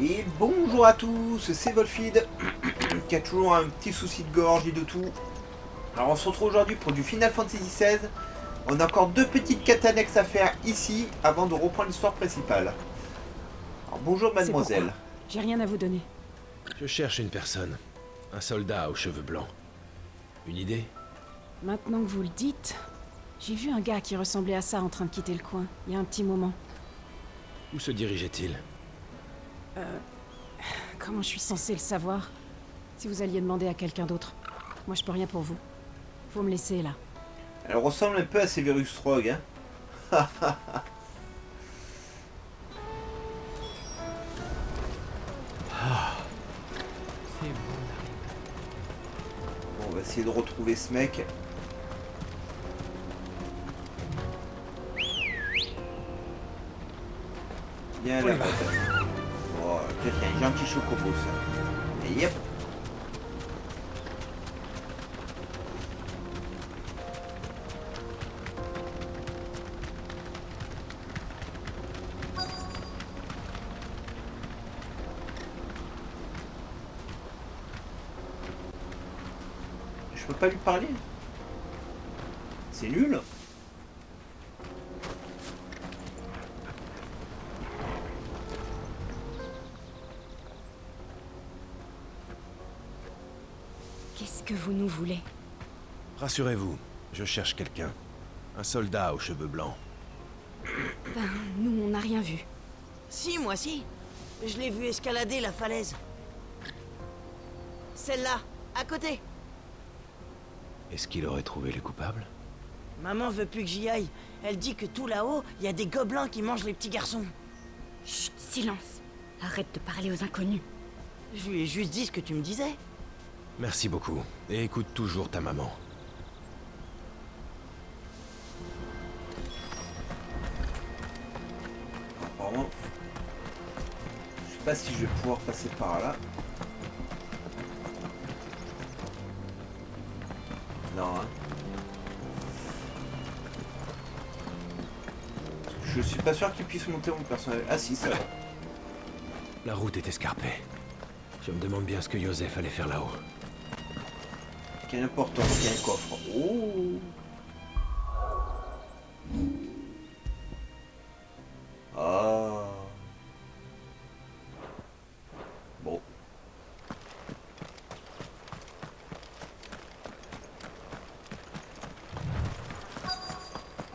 Et bonjour à tous, c'est Wolfid qui a toujours un petit souci de gorge et de tout. Alors on se retrouve aujourd'hui pour du Final Fantasy XVI. On a encore deux petites quêtes annexes à faire ici avant de reprendre l'histoire principale. Alors bonjour mademoiselle. J'ai rien à vous donner. Je cherche une personne. Un soldat aux cheveux blancs. Une idée? Maintenant que vous le dites, j'ai vu un gars qui ressemblait à ça en train de quitter le coin, il y a un petit moment. Où se dirigeait-il? Comment je suis censée le savoir? Si vous alliez demander à quelqu'un d'autre. Moi je peux rien pour vous. Faut me laisser là. Elle ressemble un peu à Severus Rogue, hein. C'est bon. Bon, on va essayer de retrouver ce mec. Viens là. Oh, tiens, c'est un gentil chocobo ça. Et yep. Je peux pas lui parler. C'est nul. Qu'est-ce que vous nous voulez? Rassurez-vous, je cherche quelqu'un. Un soldat aux cheveux blancs. Ben, nous, on n'a rien vu. Si, moi si. Je l'ai vu escalader la falaise. Celle-là, à côté. Est-ce qu'il aurait trouvé les coupables? Maman veut plus que j'y aille. Elle dit que tout là-haut, il y a des gobelins qui mangent les petits garçons. Chut, silence. Arrête de parler aux inconnus. Je lui ai juste dit ce que tu me disais. Merci beaucoup. Et écoute toujours ta maman. Apparemment, je sais pas si je vais pouvoir passer par là. Non, hein. Je suis pas sûr qu'il puisse monter mon personnage. Ah si, ça va. La route est escarpée. Je me demande bien ce que Joseph allait faire là-haut. Quelle importance, il y a un coffre. Oh. Ah. Bon.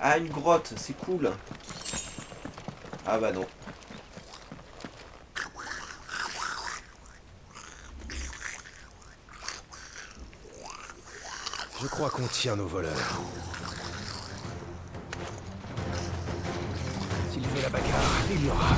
Ah, une grotte, c'est cool. Ah bah non. Je crois qu'on tient nos voleurs. S'il veut la bagarre, il l'aura.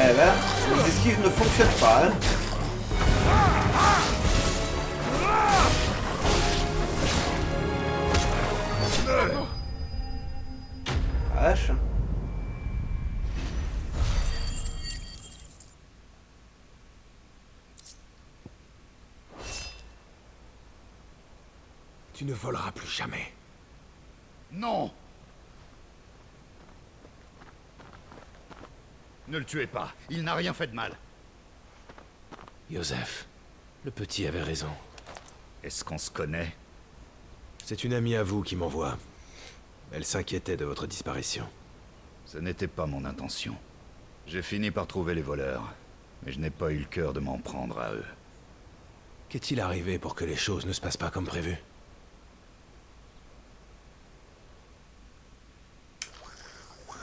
Eh ben, les esquives ne fonctionnent pas, hein. Vache. Tu ne voleras plus jamais. Non! Ne le tuez pas, il n'a rien fait de mal. Joseph, le petit avait raison. Est-ce qu'on se connaît? C'est une amie à vous qui m'envoie. Elle s'inquiétait de votre disparition. Ce n'était pas mon intention. J'ai fini par trouver les voleurs, mais je n'ai pas eu le cœur de m'en prendre à eux. Qu'est-il arrivé pour que les choses ne se passent pas comme prévu?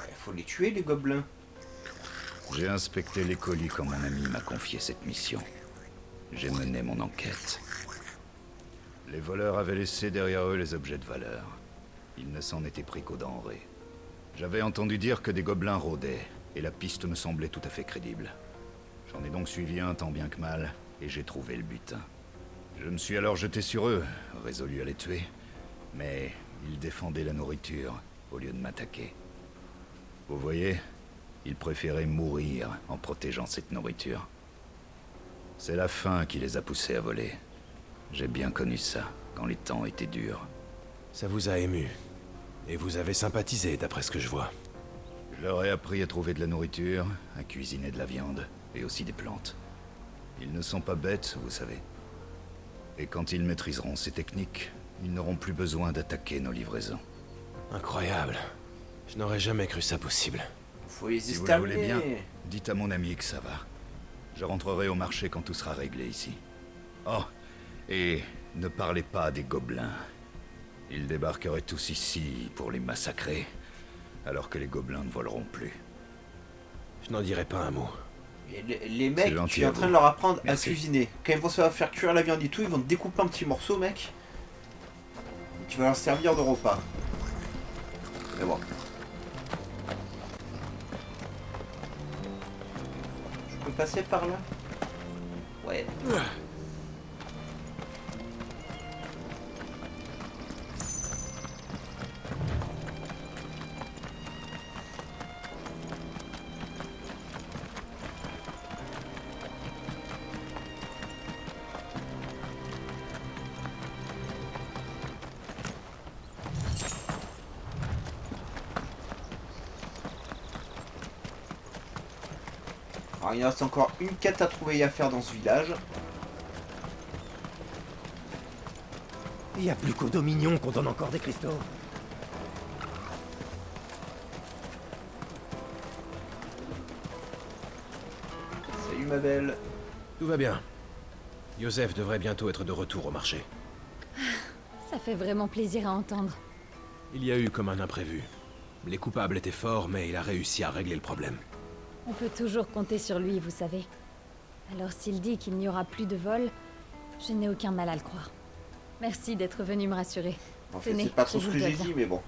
Il faut les tuer, les gobelins. J'ai inspecté les colis quand mon ami m'a confié cette mission. J'ai mené mon enquête. Les voleurs avaient laissé derrière eux les objets de valeur. Ils ne s'en étaient pris qu'aux denrées. J'avais entendu dire que des gobelins rôdaient, et la piste me semblait tout à fait crédible. J'en ai donc suivi un tant bien que mal, et j'ai trouvé le butin. Je me suis alors jeté sur eux, résolu à les tuer. Mais ils défendaient la nourriture, au lieu de m'attaquer. Vous voyez, ils préféraient mourir en protégeant cette nourriture. C'est la faim qui les a poussés à voler. J'ai bien connu ça, quand les temps étaient durs. Ça vous a ému. Et vous avez sympathisé, d'après ce que je vois. Je leur ai appris à trouver de la nourriture, à cuisiner de la viande, et aussi des plantes. Ils ne sont pas bêtes, vous savez. Et quand ils maîtriseront ces techniques, ils n'auront plus besoin d'attaquer nos livraisons. Incroyable. Je n'aurais jamais cru ça possible. Faut les Si vous le voulez bien, exterminer. dites à mon ami que ça va. Je rentrerai au marché quand tout sera réglé ici. Oh, et ne parlez pas des gobelins. Ils débarqueraient tous ici pour les massacrer, alors que les gobelins ne voleront plus. Je n'en dirai pas un mot. Et les mecs, gentil tu es en à train de vous. leur apprendre Merci. à cuisiner. Quand ils vont se faire cuire la viande et tout, ils vont te découper en petits morceaux, mec. Et tu vas leur servir de repas. Mais bon. Je peux passer par là? Ouais. Alors il reste encore une quête à trouver et à faire dans ce village. Il n'y a plus qu'aux Dominions qu'on donne encore des cristaux. Salut ma belle. Tout va bien. Joseph devrait bientôt être de retour au marché. Ça fait vraiment plaisir à entendre. Il y a eu comme un imprévu. Les coupables étaient forts, mais il a réussi à régler le problème. On peut toujours compter sur lui, vous savez. Alors s'il dit qu'il n'y aura plus de vol, je n'ai aucun mal à le croire. Merci d'être venu me rassurer. En fait, Tenez, c'est pas trop je ce vous que le j'ai dois dit, mais bon.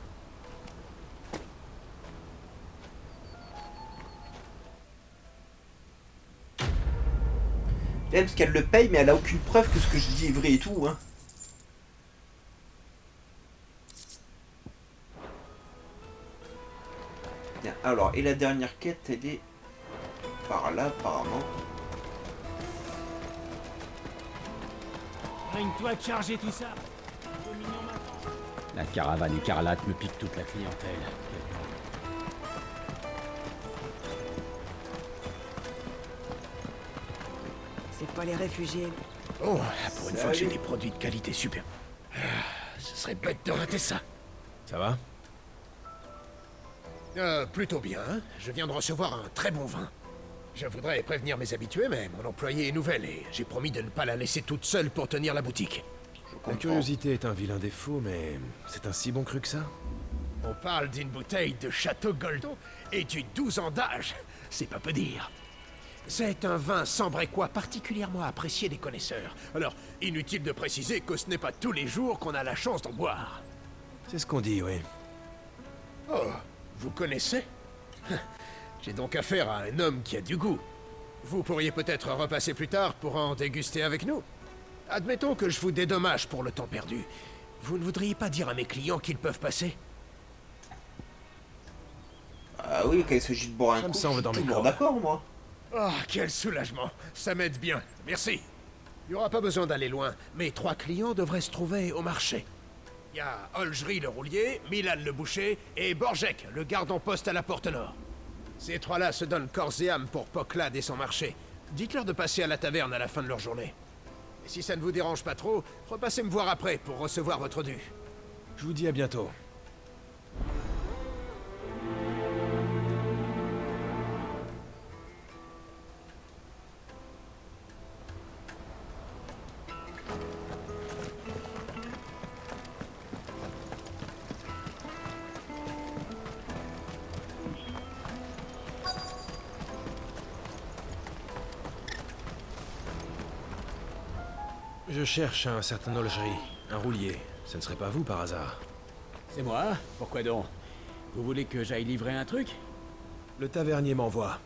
Elle, parce qu'elle le paye, mais elle a aucune preuve que ce que je dis est vrai et tout, hein. Bien, alors, et la dernière quête, elle est par là, apparemment. Règne-toi de charger tout ça. Dominion m'attend. La caravane écarlate me pique toute la clientèle. C'est pas les réfugiés. Oh, pour une fois que j'ai Salut. des produits de qualité super. Ce serait bête de rater ça. Ça va? Plutôt bien. Je viens de recevoir un très bon vin. Je voudrais prévenir mes habitués, mais mon employée est nouvelle et j'ai promis de ne pas la laisser toute seule pour tenir la boutique. Je La comprends. curiosité est un vilain défaut, mais c'est un si bon cru que ça? On parle d'une bouteille de Château Goldon et du 12 ans d'âge. C'est pas peu dire. C'est un vin sambrécois particulièrement apprécié des connaisseurs. Alors, inutile de préciser que ce n'est pas tous les jours qu'on a la chance d'en boire. C'est ce qu'on dit, oui. Oh, vous connaissez? J'ai donc affaire à un homme qui a du goût. Vous pourriez peut-être repasser plus tard pour en déguster avec nous. Admettons que je vous dédommage pour le temps perdu. Vous ne voudriez pas dire à mes clients qu'ils peuvent passer? Ah oui, quand il s'agit de boire un Ça me coup, semble je dans suis mes toujours cordes. d'accord, moi. Oh, quel soulagement. Ça m'aide bien. Merci. Il n'y aura pas besoin d'aller loin. Mes 3 clients devraient se trouver au marché. Il y a Olgerie le roulier, Milan le boucher et Borjek, le garde en poste à la porte nord. Ces 3-là se donnent corps et âme pour Poclade et son marché. Dites-leur de passer à la taverne à la fin de leur journée. Et si ça ne vous dérange pas trop, repassez me voir après pour recevoir votre dû. Je vous dis à bientôt. Je cherche un certain Olgerie, un roulier. Ce ne serait pas vous par hasard? C'est moi? Pourquoi donc? Vous voulez que j'aille livrer un truc? Le tavernier m'envoie.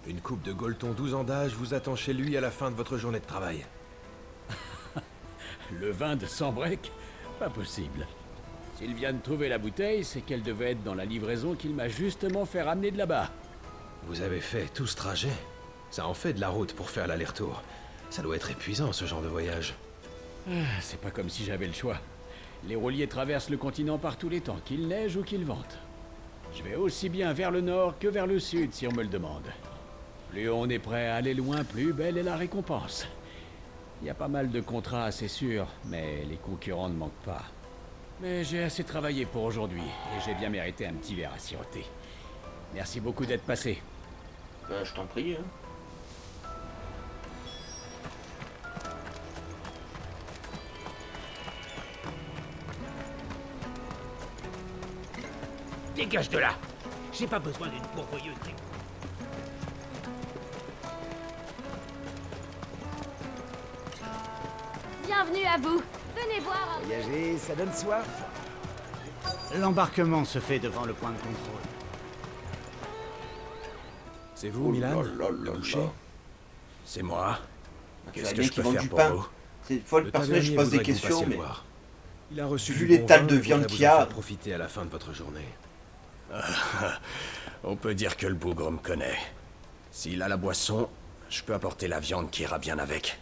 Une coupe de Golton 12 ans d'âge vous attend chez lui à la fin de votre journée de travail. Le vin de Sambrec? Pas possible. S'il vient de trouver la bouteille, c'est qu'elle devait être dans la livraison qu'il m'a justement fait ramener de là-bas. Vous avez fait tout ce trajet? Ça en fait de la route pour faire l'aller-retour. Ça doit être épuisant, ce genre de voyage. C'est pas comme si j'avais le choix. Les rouliers traversent le continent par tous les temps, qu'il neige ou qu'il vente. Je vais aussi bien vers le nord que vers le sud, si on me le demande. Plus on est prêt à aller loin, plus belle est la récompense. Il y a pas mal de contrats, c'est sûr, mais les concurrents ne manquent pas. Mais j'ai assez travaillé pour aujourd'hui, et j'ai bien mérité un petit verre à siroter. Merci beaucoup d'être passé. Je t'en prie. Hein. Dégage de là. J'ai pas besoin d'une pourvoyeuse. Bienvenue à vous. Venez voir. Voyager, ça donne soif. L'embarquement se fait devant le point de contrôle. C'est vous, Milan, le boucher? C'est moi. Qu'est-ce que je peux faire pour vous? C'est fois le personnage tavernier pose des voudrait que vous questions, passiez mais le voir. Il a reçu vu du bon l'étal vin de et viande voudrait qu'il vous y en a- faire profiter à la fin de votre journée. On peut dire que le bougre me connaît. S'il a la boisson, je peux apporter la viande qui ira bien avec.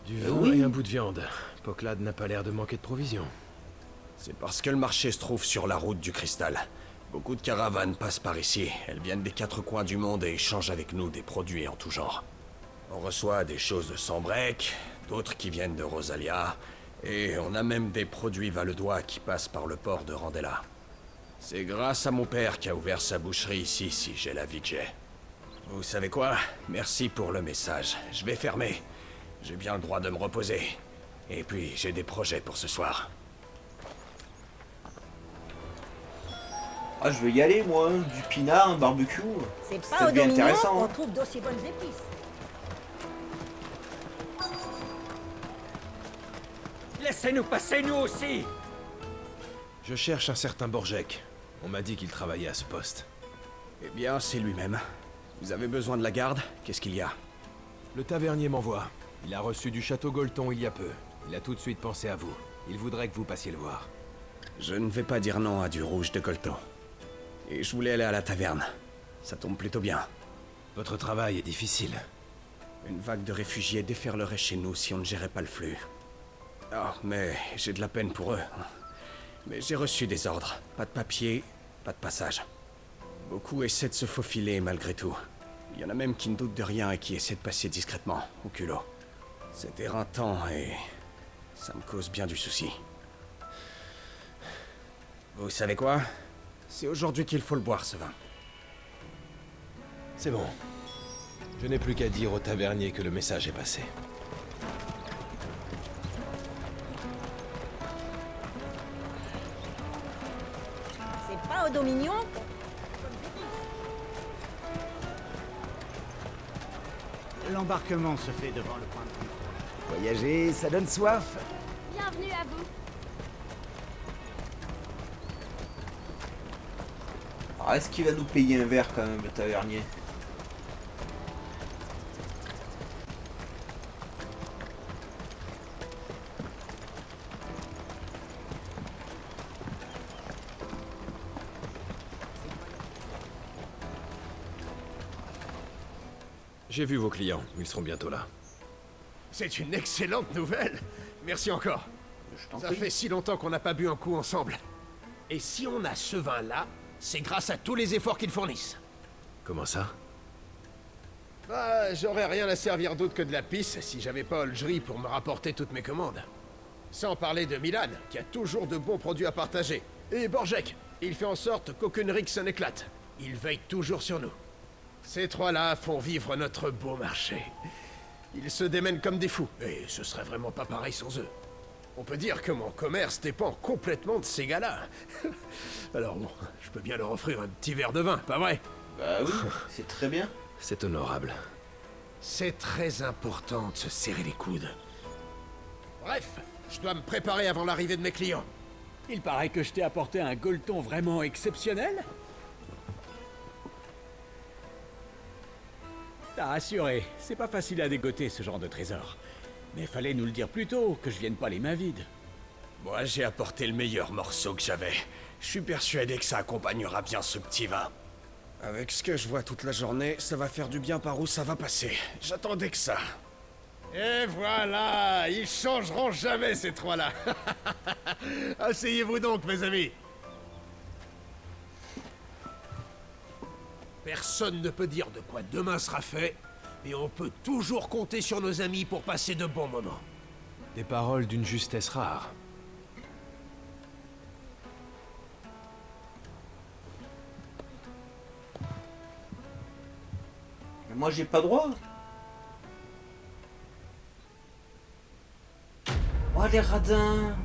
Du vin oui. et un bout de viande. Poclad n'a pas l'air de manquer de provisions. C'est parce que le marché se trouve sur la route du cristal. Beaucoup de caravanes passent par ici. Elles viennent des quatre coins du monde et échangent avec nous des produits en tout genre. On reçoit des choses de Sambrec, d'autres qui viennent de Rosalia, et on a même des produits valedois qui passent par le port de Randella. C'est grâce à mon père qui a ouvert sa boucherie ici, si j'ai la vie que j'ai. Vous savez quoi? Merci pour le message. Je vais fermer. J'ai bien le droit de me reposer. Et puis, j'ai des projets pour ce soir. Ah, je veux y aller, moi. Du pinard, un barbecue. C'est Ça pas au devient Dominion intéressant, qu'on hein. trouve d'aussi bonnes épices. Laissez-nous passer, nous aussi. Je cherche un certain Borjek. On m'a dit qu'il travaillait à ce poste. Eh bien, c'est lui-même. Vous avez besoin de la garde? Qu'est-ce qu'il y a? Le tavernier m'envoie. Il a reçu du château Golton il y a peu. Il a tout de suite pensé à vous. Il voudrait que vous passiez le voir. Je ne vais pas dire non à du rouge de Golton. Et je voulais aller à la taverne. Ça tombe plutôt bien. Votre travail est difficile. Une vague de réfugiés déferlerait chez nous si on ne gérait pas le flux. Ah, mais j'ai de la peine pour eux. Mais j'ai reçu des ordres. Pas de papier, pas de passage. Beaucoup essaient de se faufiler malgré tout. Il y en a même qui ne doutent de rien et qui essaient de passer discrètement, au culot. C'est éreintant et... ça me cause bien du souci. Vous savez quoi? C'est aujourd'hui qu'il faut le boire, ce vin. C'est bon. Je n'ai plus qu'à dire au tavernier que le message est passé. C'est pas au Dominion. L'embarquement se fait devant le point de contrôle. Voyager, ça donne soif. Bienvenue à vous. Alors, est-ce qu'il va nous payer un verre quand même, le tavernier? J'ai vu vos clients. Ils seront bientôt là. C'est une excellente nouvelle. Merci encore. Je t'en Ça prie. fait si longtemps qu'on n'a pas bu un coup ensemble. Et si on a ce vin-là, c'est grâce à tous les efforts qu'ils fournissent. Comment ça? Bah, j'aurais rien à servir d'autre que de la pisse si j'avais pas Olgerie pour me rapporter toutes mes commandes. Sans parler de Milan, qui a toujours de bons produits à partager. Et Borjek, il fait en sorte qu'aucune rixe n'éclate. Il veille toujours sur nous. Ces trois-là font vivre notre beau marché. Ils se démènent comme des fous, et ce serait vraiment pas pareil sans eux. On peut dire que mon commerce dépend complètement de ces gars-là. Alors bon, je peux bien leur offrir un petit verre de vin, pas vrai? Bah oui, c'est très bien. C'est honorable. C'est très important de se serrer les coudes. Bref, je dois me préparer avant l'arrivée de mes clients. Il paraît que je t'ai apporté un Golton vraiment exceptionnel. T'as rassuré, c'est pas facile à dégoter ce genre de trésor. Mais fallait nous le dire plus tôt, que je vienne pas les mains vides. Moi, j'ai apporté le meilleur morceau que j'avais. Je suis persuadé que ça accompagnera bien ce petit vin. Avec ce que je vois toute la journée, ça va faire du bien par où ça va passer. J'attendais que ça. Et voilà, ils changeront jamais ces trois-là. Asseyez-vous donc, mes amis. Personne ne peut dire de quoi demain sera fait, mais on peut toujours compter sur nos amis pour passer de bons moments. Des paroles d'une justesse rare. Mais moi, j'ai pas droit. Oh, les radins.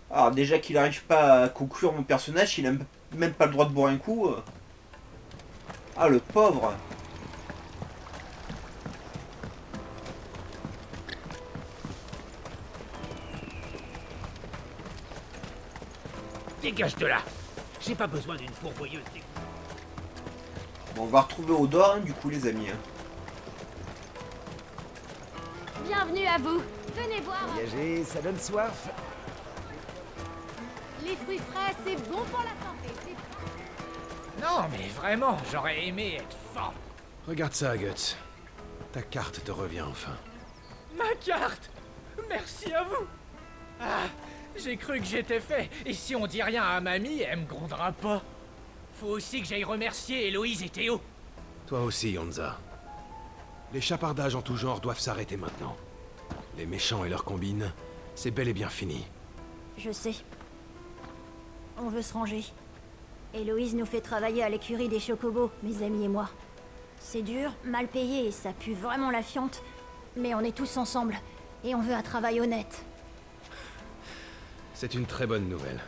Alors déjà qu'il n'arrive pas à conclure mon personnage, il a même pas le droit de boire un coup. Ah, le pauvre. Dégage de là. J'ai pas besoin d'une pourvoyeuse. Bon, on va retrouver Odor, hein, du coup, les amis. Hein. Bienvenue à vous. Venez voir. Voyager, ça donne soif. Les fruits frais, c'est bon pour la santé. Non, mais vraiment, j'aurais aimé être fort. Regarde ça, Guts. Ta carte te revient enfin. Ma carte. Merci à vous. Ah, j'ai cru que j'étais fait. Et si on dit rien à mamie, elle me grondera pas. Faut aussi que j'aille remercier Héloïse et Théo. Toi aussi, Yonza. Les chapardages en tout genre doivent s'arrêter maintenant. Les méchants et leurs combines, c'est bel et bien fini. Je sais. On veut se ranger. Héloïse nous fait travailler à l'écurie des Chocobos, mes amis et moi. C'est dur, mal payé et ça pue vraiment la fiente. Mais on est tous ensemble. Et on veut un travail honnête. C'est une très bonne nouvelle.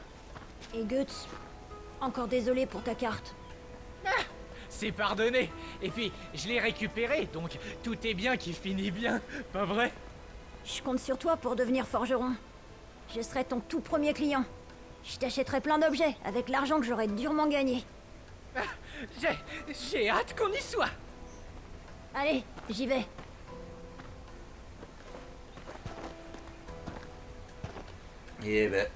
Et Guts, encore désolé pour ta carte. Ah, c'est pardonné. Et puis, je l'ai récupéré, donc tout est bien qui finit bien, pas vrai? Je compte sur toi pour devenir forgeron. Je serai ton tout premier client. Je t'achèterai plein d'objets avec l'argent que j'aurai durement gagné. Ah, j'ai hâte qu'on y soit. Allez, j'y vais. Et ben...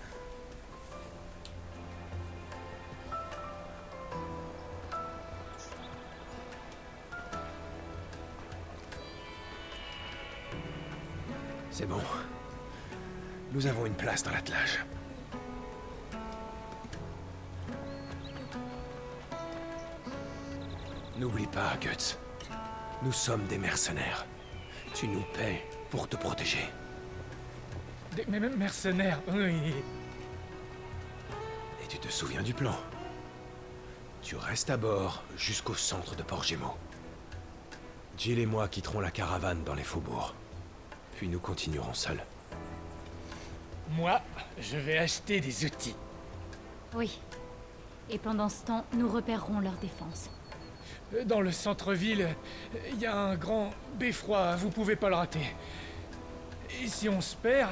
C'est bon. Nous avons une place dans l'attelage. N'oublie pas, Guts. Nous sommes des mercenaires. Tu nous paies pour te protéger. Des mercenaires, oui. Et tu te souviens du plan. Tu restes à bord jusqu'au centre de Port-Gémeaux. Jill et moi quitterons la caravane dans les faubourgs. Puis nous continuerons seuls. Moi, je vais acheter des outils. Oui. Et pendant ce temps, nous repérerons leur défense. Dans le centre-ville, il y a un grand beffroi, vous pouvez pas le rater. Et si on se perd...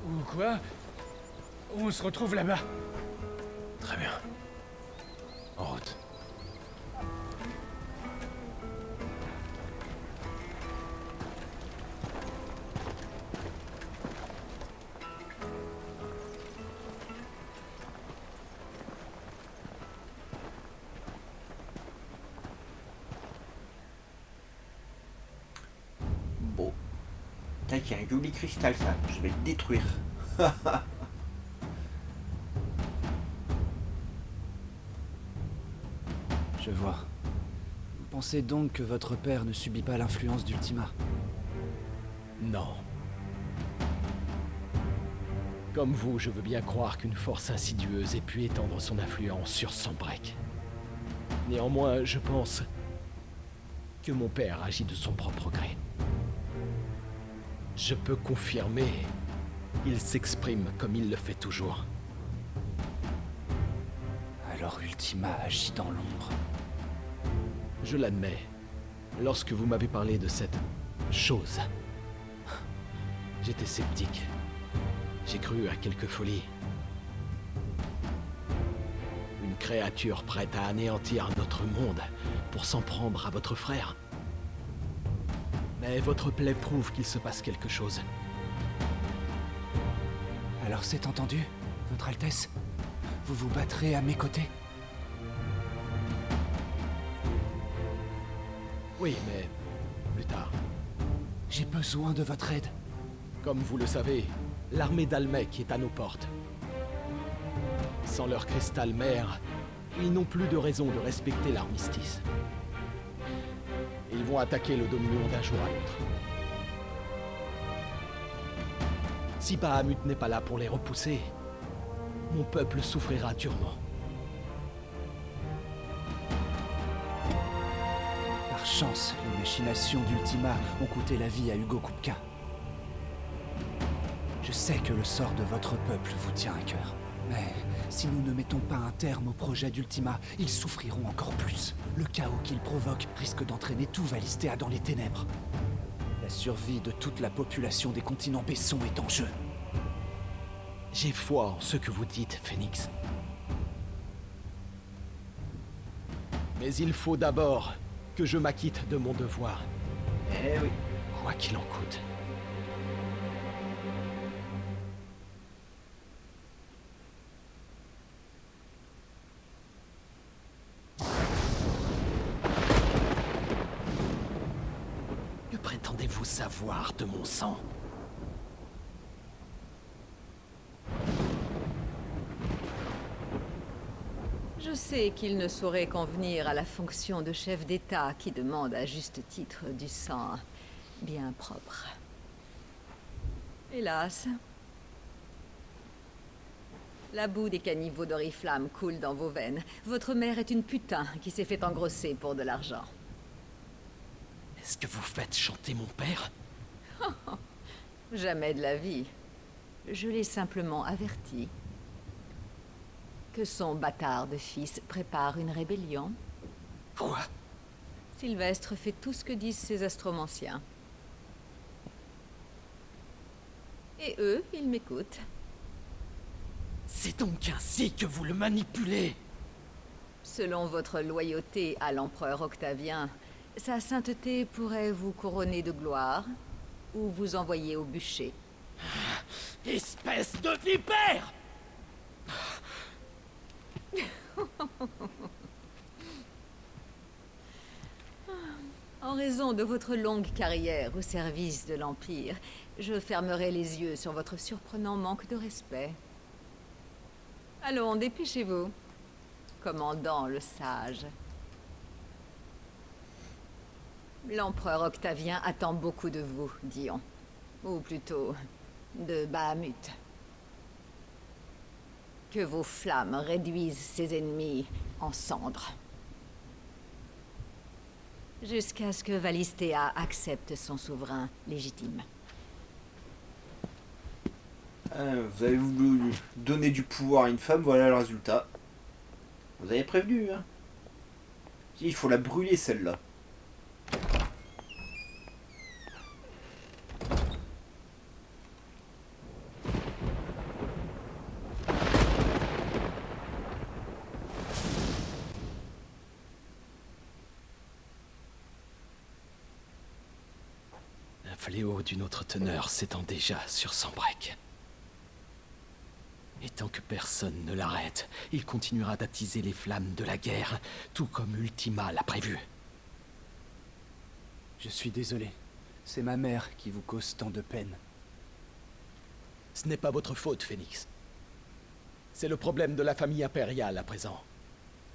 ou quoi, on se retrouve là-bas. Très bien. En route. Bon. Putain, il y a un joli cristal, ça. Je vais le détruire. Je vois. Vous pensez donc que votre père ne subit pas l'influence d'Ultima? Non. Comme vous, je veux bien croire qu'une force insidieuse ait pu étendre son influence sur Sanbreque. Néanmoins, je pense que mon père agit de son propre gré. Je peux confirmer, il s'exprime comme il le fait toujours. Alors Ultima agit dans l'ombre. Je l'admets. Lorsque vous m'avez parlé de cette chose, j'étais sceptique. J'ai cru à quelques folies. Une créature prête à anéantir notre monde pour s'en prendre à votre frère. Mais votre plaie prouve qu'il se passe quelque chose. Alors c'est entendu, Votre Altesse? Vous vous battrez à mes côtés? Oui, mais plus tard. J'ai besoin de votre aide. Comme vous le savez, l'armée d'Almec est à nos portes. Sans leur cristal mère, ils n'ont plus de raison de respecter l'armistice. Ils vont attaquer le Dominion d'un jour à l'autre. Si Bahamut n'est pas là pour les repousser, mon peuple souffrira durement. Par chance, les machinations d'Ultima ont coûté la vie à Hugo Kupka. Je sais que le sort de votre peuple vous tient à cœur. Mais si nous ne mettons pas un terme au projet d'Ultima, ils souffriront encore plus. Le chaos qu'ils provoquent risque d'entraîner tout Valistea dans les ténèbres. La survie de toute la population des continents Besson est en jeu. J'ai foi en ce que vous dites, Phénix. Mais il faut d'abord que je m'acquitte de mon devoir. Eh oui. Quoi qu'il en coûte. Que prétendez-vous savoir de mon sang? Je sais qu'il ne saurait convenir à la fonction de chef d'État qui demande à juste titre du sang bien propre. Hélas. La boue des caniveaux d'Oriflamme coule dans vos veines. Votre mère est une putain qui s'est fait engrosser pour de l'argent. Est-ce que vous faites chanter mon père? Jamais de la vie. Je l'ai simplement averti que son bâtard de fils prépare une rébellion. Quoi? Sylvestre fait tout ce que disent ses astromanciens. Et eux, ils m'écoutent. C'est donc ainsi que vous le manipulez? Selon votre loyauté à l'empereur Octavien, sa sainteté pourrait vous couronner de gloire ou vous envoyer au bûcher. Espèce de vipère! En raison de votre longue carrière au service de l'Empire, je fermerai les yeux sur votre surprenant manque de respect. Allons, dépêchez-vous, commandant le sage. L'empereur Octavien attend beaucoup de vous, Dion. Ou plutôt, de Bahamut. Que vos flammes réduisent ses ennemis en cendres. Jusqu'à ce que Valistea accepte son souverain légitime. Vous avez voulu donner du pouvoir à une femme, voilà le résultat. Vous avez prévenu, hein. Il faut la brûler, celle-là. Un fléau d'une autre teneur s'étend déjà sur Sanbreque. Et tant que personne ne l'arrête, il continuera d'attiser les flammes de la guerre, tout comme Ultima l'a prévu. Je suis désolé. C'est ma mère qui vous cause tant de peine. Ce n'est pas votre faute, Phénix. C'est le problème de la famille impériale à présent.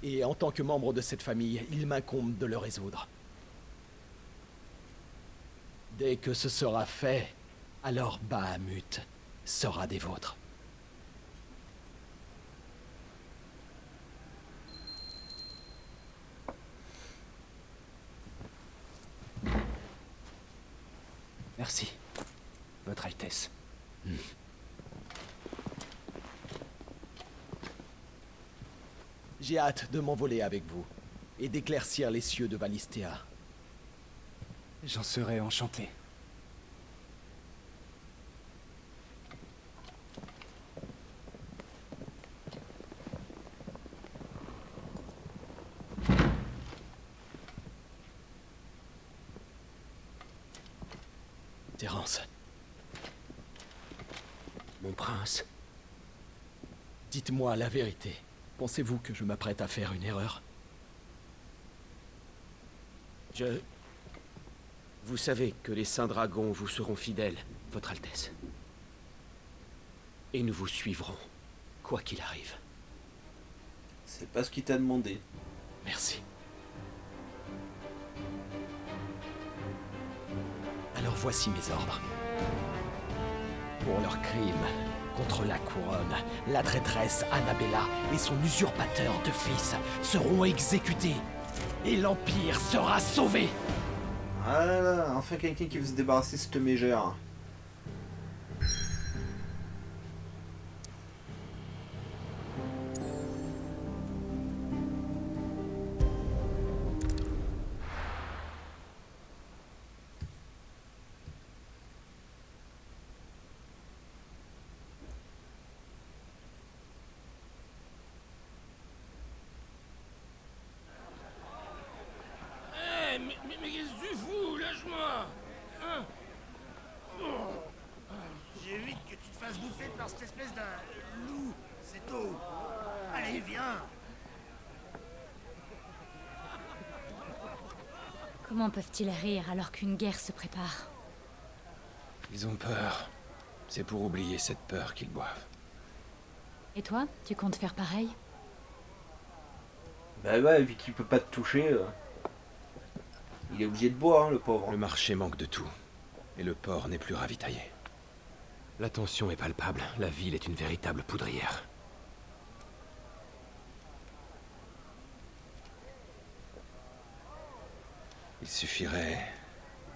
Et en tant que membre de cette famille, il m'incombe de le résoudre. Dès que ce sera fait, alors Bahamut sera des vôtres. Merci, Votre Altesse. J'ai hâte de m'envoler avec vous. et d'éclaircir les cieux de Valistea. J'en serais enchanté. Terence. Mon prince. Dites-moi la vérité. Pensez-vous que je m'apprête à faire une erreur? Vous savez que les Saints Dragons vous seront fidèles, Votre Altesse. Et nous vous suivrons, quoi qu'il arrive. C'est pas ce qu'il t'a demandé. Merci. Alors voici mes ordres. Pour leur crime contre la couronne, la traîtresse Annabella et son usurpateur de fils seront exécutés. Et l'Empire sera sauvé. Ah là là, enfin quelqu'un qui veut se débarrasser de cette mégère. Mais qu'est-ce que tu fous? Lâche-moi! Hein? J'évite que tu te fasses bouffer par cette espèce d'un loup, c'est tout. Allez, viens! Comment peuvent-ils rire alors qu'une guerre se prépare? Ils ont peur. C'est pour oublier cette peur qu'ils boivent. Et toi, tu comptes faire pareil? Bah ouais, vu qu'il peut pas te toucher, il est obligé de boire, hein, le pauvre. Le marché manque de tout, et le port n'est plus ravitaillé. La tension est palpable, la ville est une véritable poudrière. Il suffirait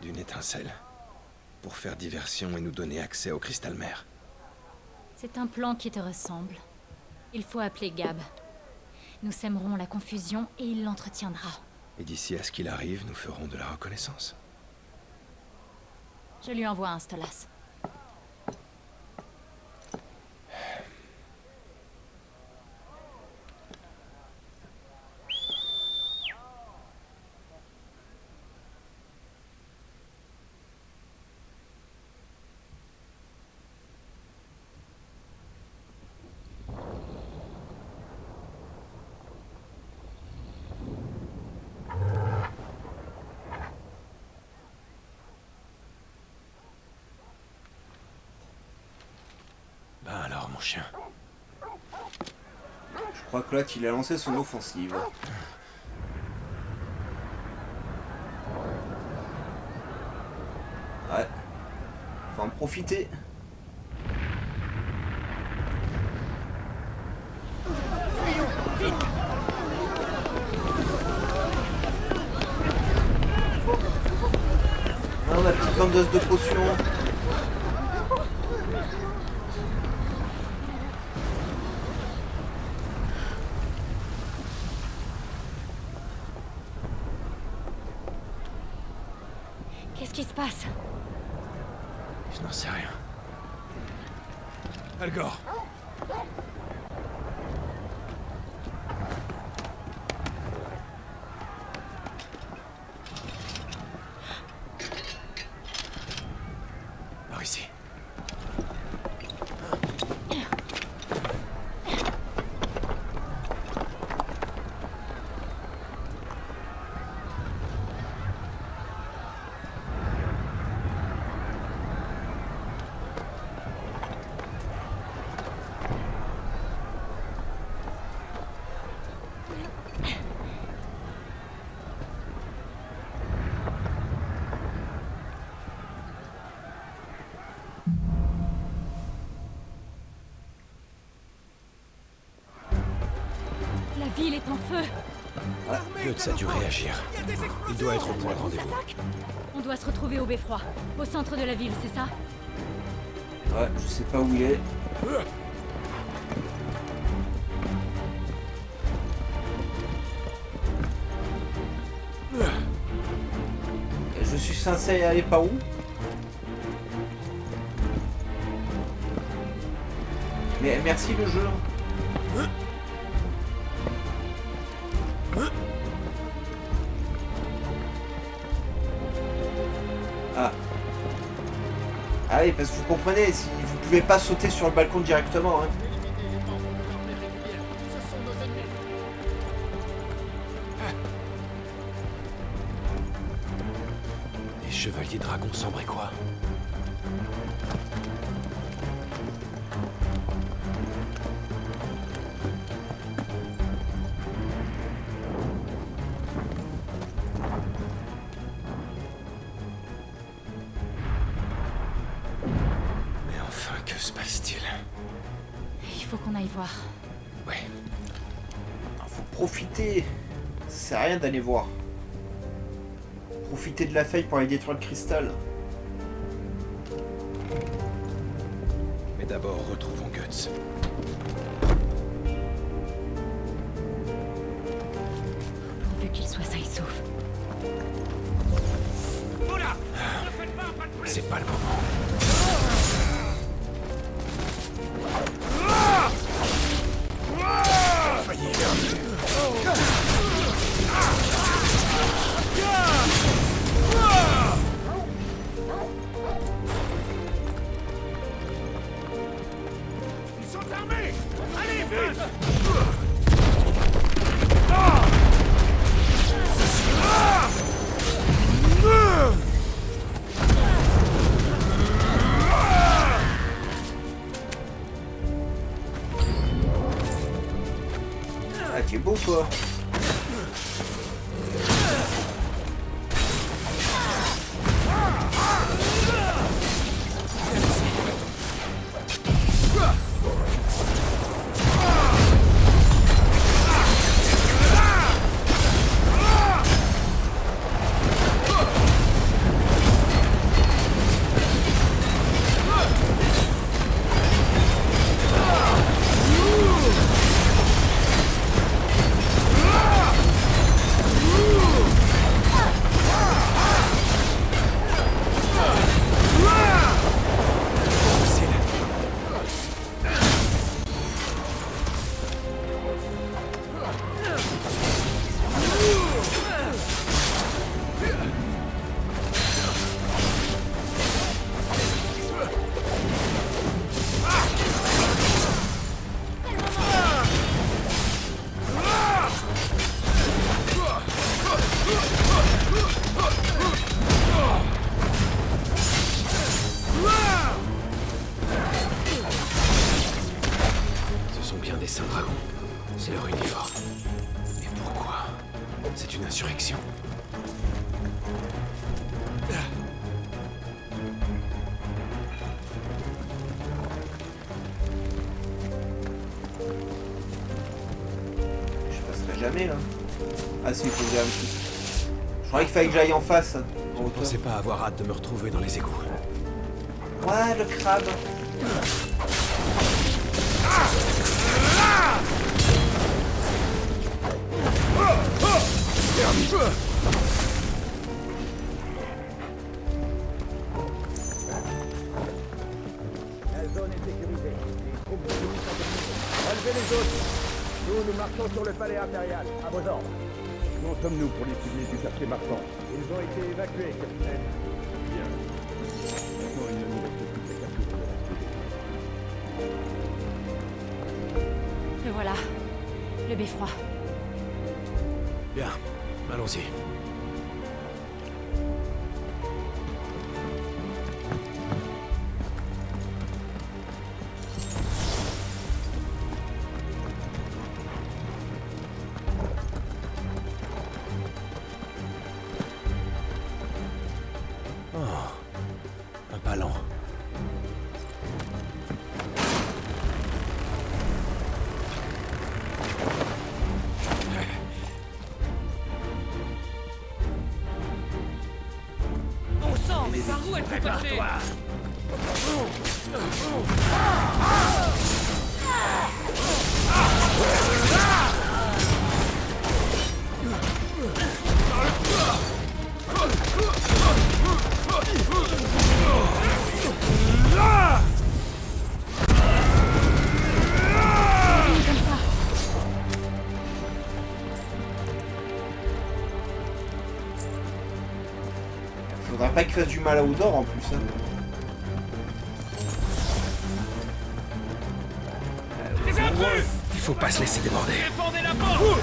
d'une étincelle pour faire diversion et nous donner accès au cristal mer. C'est un plan qui te ressemble. Il faut appeler Gab. Nous sèmerons la confusion et il l'entretiendra. Et d'ici à ce qu'il arrive, nous ferons de la reconnaissance. Je lui envoie un Stolas. Ben alors, mon chien. Je crois que là, il a lancé son offensive. Ouais. Faut en profiter. Ah, la petite vendeuse de potions. Qu'est-ce qui se passe? Je n'en sais rien. Algor. Par ici. La ville est en feu. Goetz a dû réagir. Il doit être au point de rendez-vous. On doit se retrouver au beffroi, au centre de la ville, c'est ça? Ouais, je sais pas où il est. censé aller par où? Mais merci le jeu. Ah. Ah oui, parce que vous comprenez, si vous pouvez pas sauter sur le balcon directement. Hein. Les chevaliers dragons sombriquois. Mais enfin, que se passe-t-il? Il faut qu'on aille voir. Ouais. Faut profiter. Ça sert à rien d'aller voir. Profiter de la faille pour aller détruire le cristal. Mais d'abord, retrouvons Guts. Pourvu qu'il soit sain et sauf. C'est pas le moment. Ils sont armés! Allez, vite! Ah, t'es beau toi. Ce sont bien des saints dragons. C'est leur uniforme. Mais pourquoi? C'est une insurrection. Je passerai jamais là. Ah si, il faut que j'aille un petit. Je croyais qu'il fallait que j'aille en face. Je ne pensais pas avoir hâte de me retrouver dans les égouts. Ouais, le crabe. La zone est sécurisée. Les troupes de l'ennemi sont équipées. Relevez les autres. Nous marchons sur le palais impérial. À vos ordres. Où sommes-nous pour les civils du quartier marchand? Ils ont été évacués, capitaine. Bien. Maintenant, il ne nous reste plus que 4 jours pour rester. Le voilà. Le beffroi. Bien, allons-y. Un palan. Bon sang, mais par où elle peut passer? Faudra pas qu'il fasse du mal à Odor en plus. Hein. Il faut pas se laisser déborder. Défendez la porte.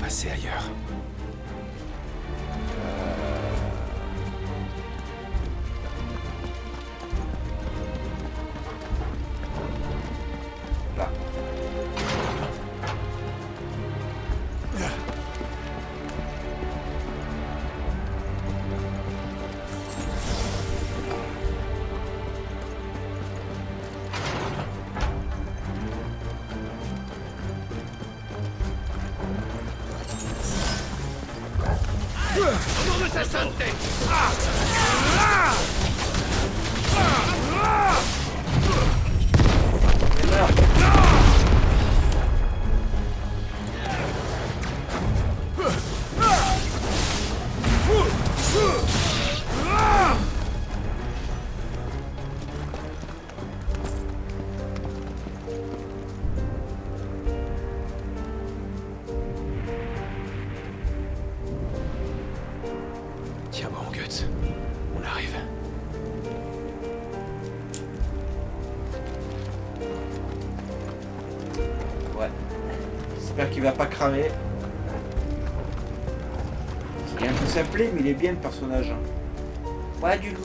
passer ailleurs. Là. Au nom de sa sainteté! Tiens bon, Guts. On arrive. Ouais. J'espère qu'il va pas cramer. Il est un peu simplé, mais il est bien le personnage. Ouais, du loup.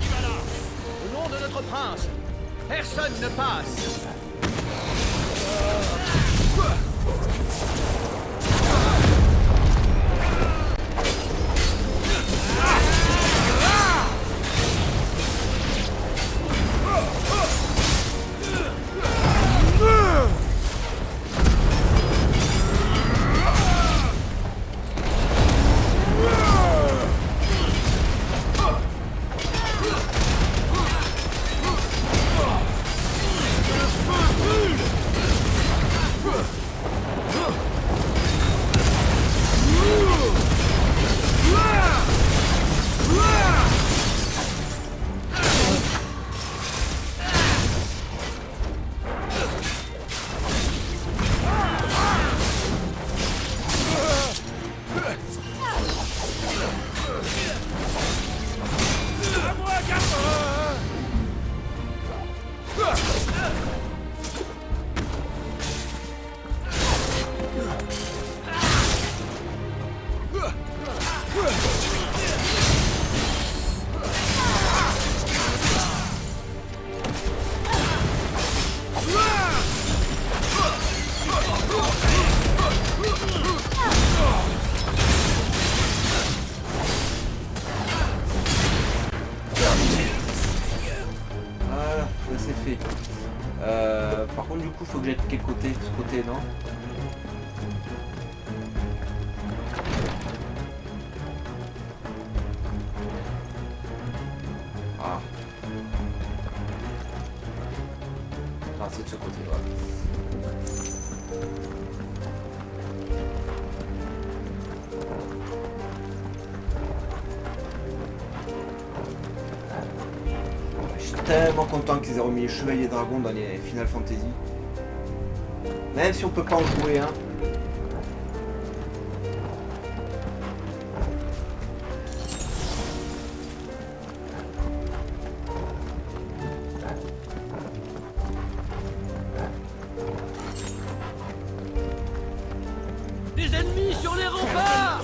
Qui va là? Au nom de notre prince, personne ne passe! Voilà, ça c'est fait. Par contre, du coup, faut que j'aille de quel côté? Ce côté, non? Ah. Ah, c'est de ce côté, voilà. Je suis tellement content qu'ils aient remis les Chevaliers Dragons dans les Final Fantasy. Même si on peut pas en jouer, hein. Des ennemis sur les remparts!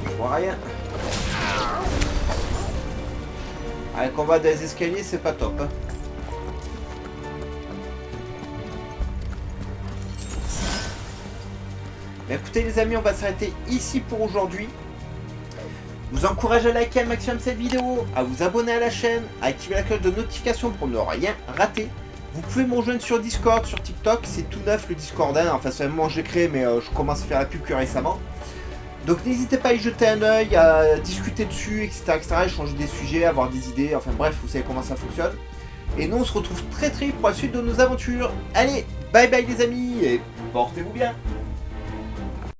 Je vois rien. Ah, le combat des escaliers, c'est pas top. Hein. Mais écoutez les amis, on va s'arrêter ici pour aujourd'hui. Je vous encourage à liker un maximum cette vidéo, à vous abonner à la chaîne, à activer la cloche de notification pour ne rien rater. Vous pouvez me rejoindre sur Discord, sur TikTok, c'est tout neuf le Discord, hein. Enfin c'est un moment que j'ai créé mais je commence à faire la pub que récemment. Donc n'hésitez pas à y jeter un oeil, à discuter dessus, etc. échanger des sujets, avoir des idées, enfin bref, vous savez comment ça fonctionne. Et nous on se retrouve très vite pour la suite de nos aventures. Allez, bye bye les amis et portez-vous bien.